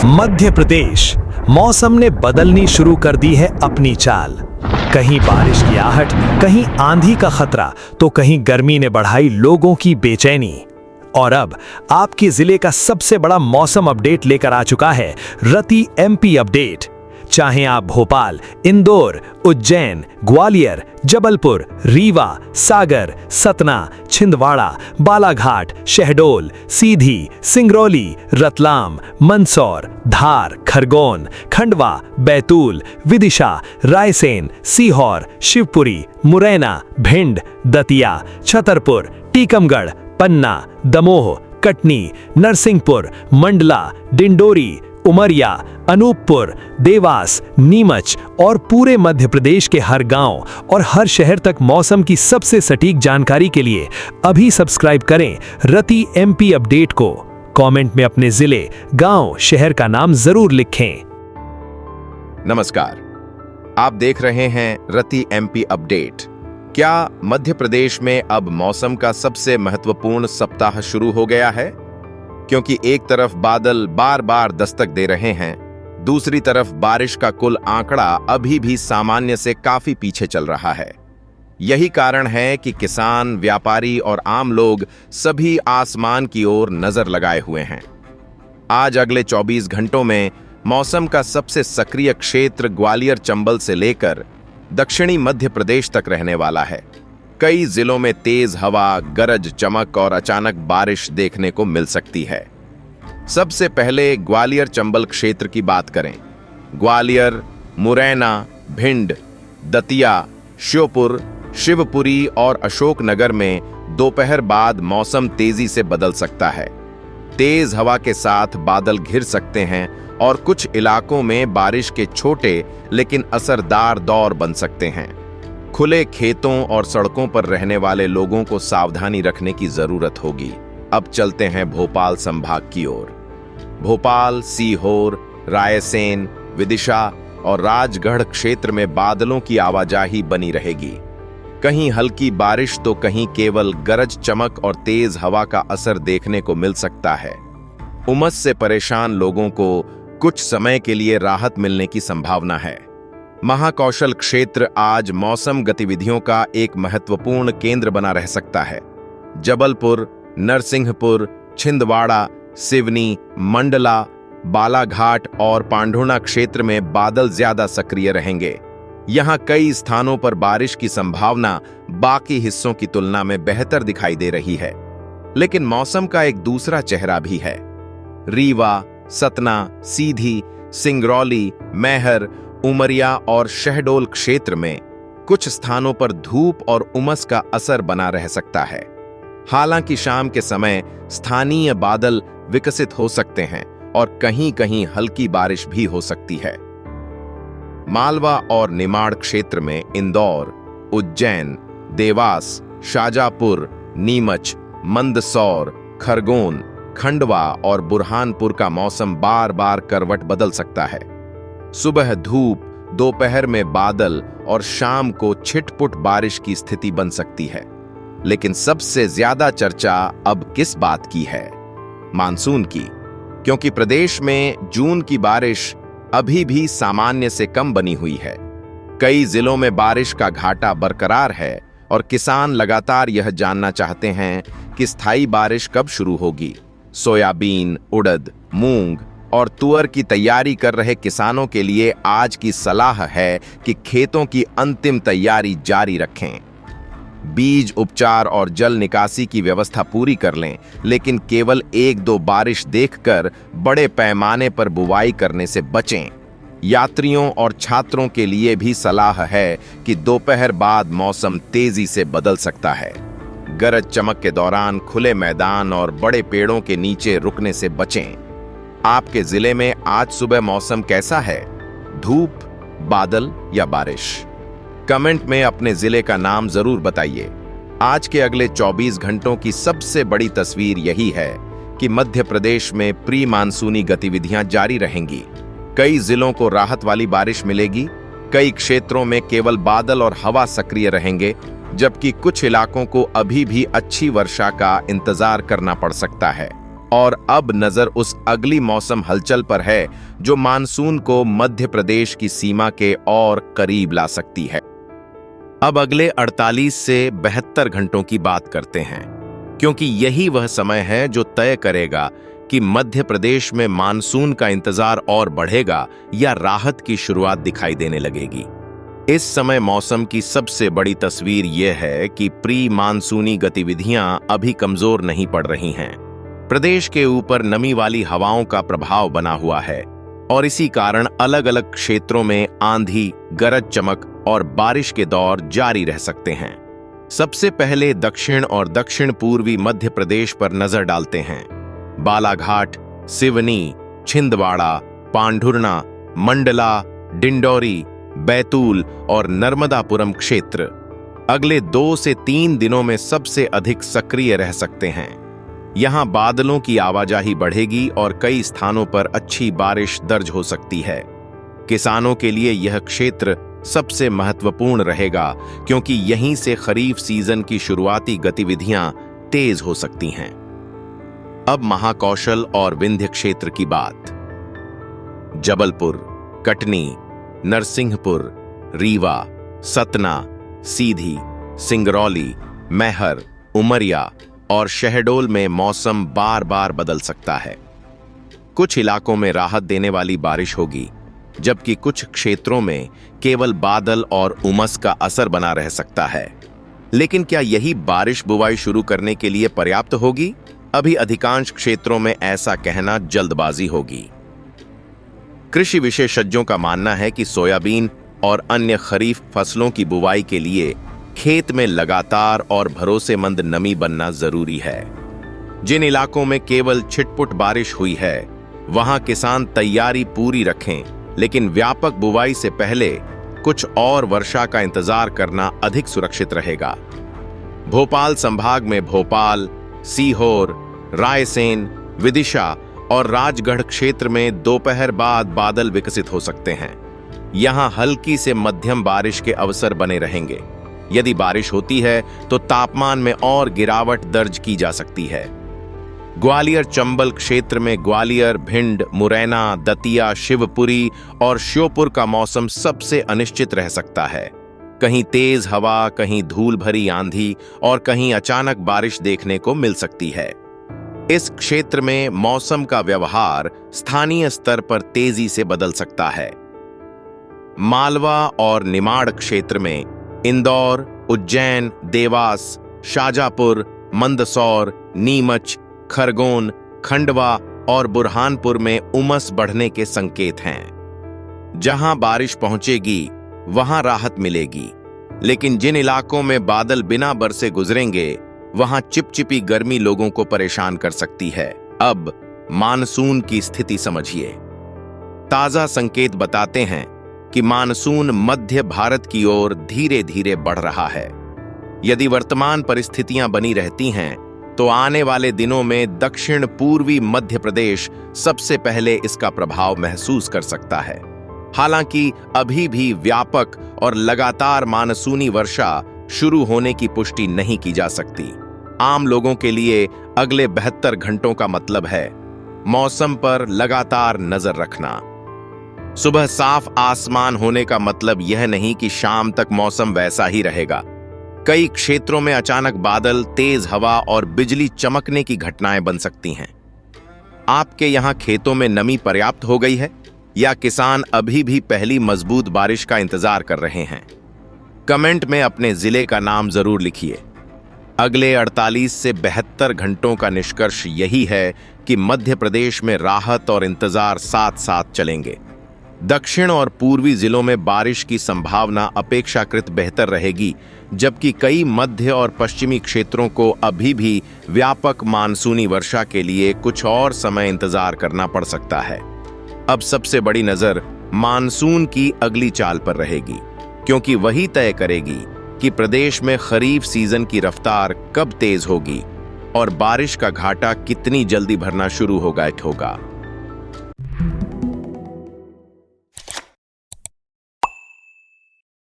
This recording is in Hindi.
मध्य प्रदेश मौसम ने बदलनी शुरू कर दी है अपनी चाल। कहीं बारिश की आहट, कहीं आंधी का खतरा, तो कहीं गर्मी ने बढ़ाई लोगों की बेचैनी। और अब आपके जिले का सबसे बड़ा मौसम अपडेट लेकर आ चुका है रति एमपी अपडेट। चाहे आप भोपाल, इंदौर, उज्जैन, ग्वालियर, जबलपुर, रीवा, सागर, सतना, छिंदवाड़ा, बालाघाट, शहडोल, सीधी, सिंगरौली, रतलाम, मंदसौर, धार, खरगोन, खंडवा, बैतूल, विदिशा, रायसेन, सीहोर, शिवपुरी, मुरैना, भिंड, दतिया, छतरपुर, टीकमगढ़, पन्ना, दमोह, कटनी, नरसिंहपुर, मंडला, डिंडोरी, उमरिया, अनूपपुर, देवास, नीमच और पूरे मध्य प्रदेश के हर गांव और हर शहर तक मौसम की सबसे सटीक जानकारी के लिए अभी सब्सक्राइब करें रति एमपी अपडेट को। कमेंट में अपने जिले, गांव, शहर का नाम जरूर लिखें। नमस्कार, आप देख रहे हैं रति एमपी अपडेट। क्या मध्य प्रदेश में अब मौसम का सबसे महत्वपूर्ण सप्ताह शुरू हो गया है? क्योंकि एक तरफ बादल बार बार दस्तक दे रहे हैं, दूसरी तरफ बारिश का कुल आंकड़ा अभी भी सामान्य से काफी पीछे चल रहा है। यही कारण है कि किसान, व्यापारी और आम लोग सभी आसमान की ओर नजर लगाए हुए हैं। आज अगले 24 घंटों में मौसम का सबसे सक्रिय क्षेत्र ग्वालियर चंबल से लेकर दक्षिणी मध्य प्रदेश तक रहने वाला है। कई जिलों में तेज हवा, गरज चमक और अचानक बारिश देखने को मिल सकती है। सबसे पहले ग्वालियर चंबल क्षेत्र की बात करें। ग्वालियर, मुरैना, भिंड, दतिया, श्योपुर, शिवपुरी और अशोकनगर में दोपहर बाद मौसम तेजी से बदल सकता है। तेज हवा के साथ बादल घिर सकते हैं और कुछ इलाकों में बारिश के छोटे लेकिन असरदार दौर बन सकते हैं। खुले खेतों और सड़कों पर रहने वाले लोगों को सावधानी रखने की जरूरत होगी। अब चलते हैं भोपाल संभाग की ओर। भोपाल, सीहोर, रायसेन, विदिशा और राजगढ़ क्षेत्र में बादलों की आवाजाही बनी रहेगी। कहीं हल्की बारिश तो कहीं केवल गरज चमक और तेज हवा का असर देखने को मिल सकता है। उमस से परेशान लोगों को कुछ समय के लिए राहत मिलने की संभावना है। महाकौशल क्षेत्र आज मौसम गतिविधियों का एक महत्वपूर्ण केंद्र बना रह सकता है। जबलपुर, नरसिंहपुर, छिंदवाड़ा, सिवनी, मंडला, बालाघाट और पांढुर्णा क्षेत्र में बादल ज्यादा सक्रिय रहेंगे। यहां कई स्थानों पर बारिश की संभावना बाकी हिस्सों की तुलना में बेहतर दिखाई दे रही है। लेकिन मौसम का एक दूसरा चेहरा भी है। रीवा, सतना, सीधी, सिंगरौली, मैहर, उमरिया और शहडोल क्षेत्र में कुछ स्थानों पर धूप और उमस का असर बना रह सकता है। हालांकि शाम के समय स्थानीय बादल विकसित हो सकते हैं और कहीं-कहीं हल्की बारिश भी हो सकती है। मालवा और निमाड़ क्षेत्र में इंदौर, उज्जैन, देवास, शाजापुर, नीमच, मंदसौर, खरगोन, खंडवा और बुरहानपुर का मौसम बार-बार करवट बदल सकता है। सुबह धूप, दोपहर में बादल और शाम को छिटपुट बारिश की स्थिति बन सकती है। लेकिन सबसे ज्यादा चर्चा अब किस बात की है? मानसून की, क्योंकि प्रदेश में जून की बारिश अभी भी सामान्य से कम बनी हुई है। कई जिलों में बारिश का घाटा बरकरार है और किसान लगातार यह जानना चाहते हैं कि स्थायी बारिश कब शुरू होगी। सोयाबीन, उड़द, मूंग और तुअर की तैयारी कर रहे किसानों के लिए आज की सलाह है कि खेतों की अंतिम तैयारी जारी रखें। बीज उपचार और जल निकासी की व्यवस्था पूरी कर लें, लेकिन केवल 1-2 बारिश देखकर बड़े पैमाने पर बुवाई करने से बचें। यात्रियों और छात्रों के लिए भी सलाह है कि दोपहर बाद मौसम तेजी से बदल सकता है। गरज चमक के दौरान खुले मैदान और बड़े पेड़ों के नीचे रुकने से बचें। आपके जिले में आज सुबह मौसम कैसा है? धूप, बादल या बारिश? कमेंट में अपने जिले का नाम जरूर बताइए। आज के अगले 24 घंटों की सबसे बड़ी तस्वीर यही है कि मध्य प्रदेश में प्री मानसूनी गतिविधियां जारी रहेंगी। कई जिलों को राहत वाली बारिश मिलेगी, कई क्षेत्रों में केवल बादल और हवा सक्रिय रहेंगे, जबकि कुछ इलाकों को अभी भी अच्छी वर्षा का इंतजार करना पड़ सकता है। और अब नजर उस अगली मौसम हलचल पर है जो मानसून को मध्य प्रदेश की सीमा के और करीब ला सकती है। अब अगले 48 से 72 घंटों की बात करते हैं, क्योंकि यही वह समय है जो तय करेगा कि मध्य प्रदेश में मानसून का इंतजार और बढ़ेगा या राहत की शुरुआत दिखाई देने लगेगी। इस समय मौसम की सबसे बड़ी तस्वीर यह है कि प्री मानसूनी गतिविधियां अभी कमजोर नहीं पड़ रही हैं। प्रदेश के ऊपर नमी वाली हवाओं का प्रभाव बना हुआ है और इसी कारण अलग अलग क्षेत्रों में आंधी, गरज चमक और बारिश के दौर जारी रह सकते हैं। सबसे पहले दक्षिण और दक्षिण पूर्वी मध्य प्रदेश पर नजर डालते हैं। बालाघाट, सिवनी, छिंदवाड़ा, पांढुर्णा, मंडला, डिंडौरी, बैतूल और नर्मदापुरम क्षेत्र अगले 2 से 3 दिनों में सबसे अधिक सक्रिय रह सकते हैं। यहां बादलों की आवाजाही बढ़ेगी और कई स्थानों पर अच्छी बारिश दर्ज हो सकती है। किसानों के लिए यह क्षेत्र सबसे महत्वपूर्ण रहेगा, क्योंकि यहीं से खरीफ सीजन की शुरुआती गतिविधियां तेज हो सकती हैं। अब महाकौशल और विंध्य क्षेत्र की बात। जबलपुर, कटनी, नरसिंहपुर, रीवा, सतना, सीधी, सिंगरौली, मैहर, उमरिया और शहडोल में मौसम बार बार बदल सकता है। कुछ इलाकों में राहत देने वाली बारिश होगी, जबकि कुछ क्षेत्रों में केवल बादल और उमस का असर बना रह सकता है। लेकिन क्या यही बारिश बुवाई शुरू करने के लिए पर्याप्त होगी? अभी अधिकांश क्षेत्रों में ऐसा कहना जल्दबाजी होगी। कृषि विशेषज्ञों का मानना है कि सोयाबीन और अन्य खरीफ फसलों की बुवाई के लिए खेत में लगातार और भरोसेमंद नमी बनना जरूरी है। जिन इलाकों में केवल छिटपुट बारिश हुई है, वहां किसान तैयारी पूरी रखें, लेकिन व्यापक बुवाई से पहले कुछ और वर्षा का इंतजार करना अधिक सुरक्षित रहेगा। भोपाल संभाग में भोपाल, सीहोर, रायसेन, विदिशा और राजगढ़ क्षेत्र में दोपहर बाद बादल विकसित हो सकते हैं। यहां हल्की से मध्यम बारिश के अवसर बने रहेंगे। यदि बारिश होती है तो तापमान में और गिरावट दर्ज की जा सकती है। ग्वालियर चंबल क्षेत्र में ग्वालियर, भिंड, मुरैना, दतिया, शिवपुरी और श्योपुर का मौसम सबसे अनिश्चित रह सकता है। कहीं तेज हवा, कहीं धूल भरी आंधी और कहीं अचानक बारिश देखने को मिल सकती है। इस क्षेत्र में मौसम का व्यवहार स्थानीय स्तर पर तेजी से बदल सकता है। मालवा और निमाड़ क्षेत्र में इंदौर, उज्जैन, देवास, शाजापुर, मंदसौर, नीमच, खरगोन, खंडवा और बुरहानपुर में उमस बढ़ने के संकेत हैं। जहां बारिश पहुंचेगी वहां राहत मिलेगी, लेकिन जिन इलाकों में बादल बिना बरसे गुजरेंगे वहां चिपचिपी गर्मी लोगों को परेशान कर सकती है। अब मानसून की स्थिति समझिए। ताजा संकेत बताते हैं कि मानसून मध्य भारत की ओर धीरे धीरे बढ़ रहा है। यदि वर्तमान परिस्थितियां बनी रहती हैं तो आने वाले दिनों में दक्षिण पूर्वी मध्य प्रदेश सबसे पहले इसका प्रभाव महसूस कर सकता है। हालांकि अभी भी व्यापक और लगातार मानसूनी वर्षा शुरू होने की पुष्टि नहीं की जा सकती। आम लोगों के लिए अगले 72 घंटों का मतलब है मौसम पर लगातार नजर रखना। सुबह साफ आसमान होने का मतलब यह नहीं कि शाम तक मौसम वैसा ही रहेगा। कई क्षेत्रों में अचानक बादल, तेज हवा और बिजली चमकने की घटनाएं बन सकती हैं। आपके यहां खेतों में नमी पर्याप्त हो गई है या किसान अभी भी पहली मजबूत बारिश का इंतजार कर रहे हैं? कमेंट में अपने जिले का नाम जरूर लिखिए। अगले 48 से 72 घंटों का निष्कर्ष यही है कि मध्य प्रदेश में राहत और इंतजार साथ साथ चलेंगे। दक्षिण और पूर्वी जिलों में बारिश की संभावना अपेक्षाकृत बेहतर रहेगी, जबकि कई मध्य और पश्चिमी क्षेत्रों को अभी भी व्यापक मानसूनी वर्षा के लिए कुछ और समय इंतजार करना पड़ सकता है। अब सबसे बड़ी नजर मानसून की अगली चाल पर रहेगी, क्योंकि वही तय करेगी कि प्रदेश में खरीफ सीजन की रफ्तार कब तेज होगी और बारिश का घाटा कितनी जल्दी भरना शुरू होगा।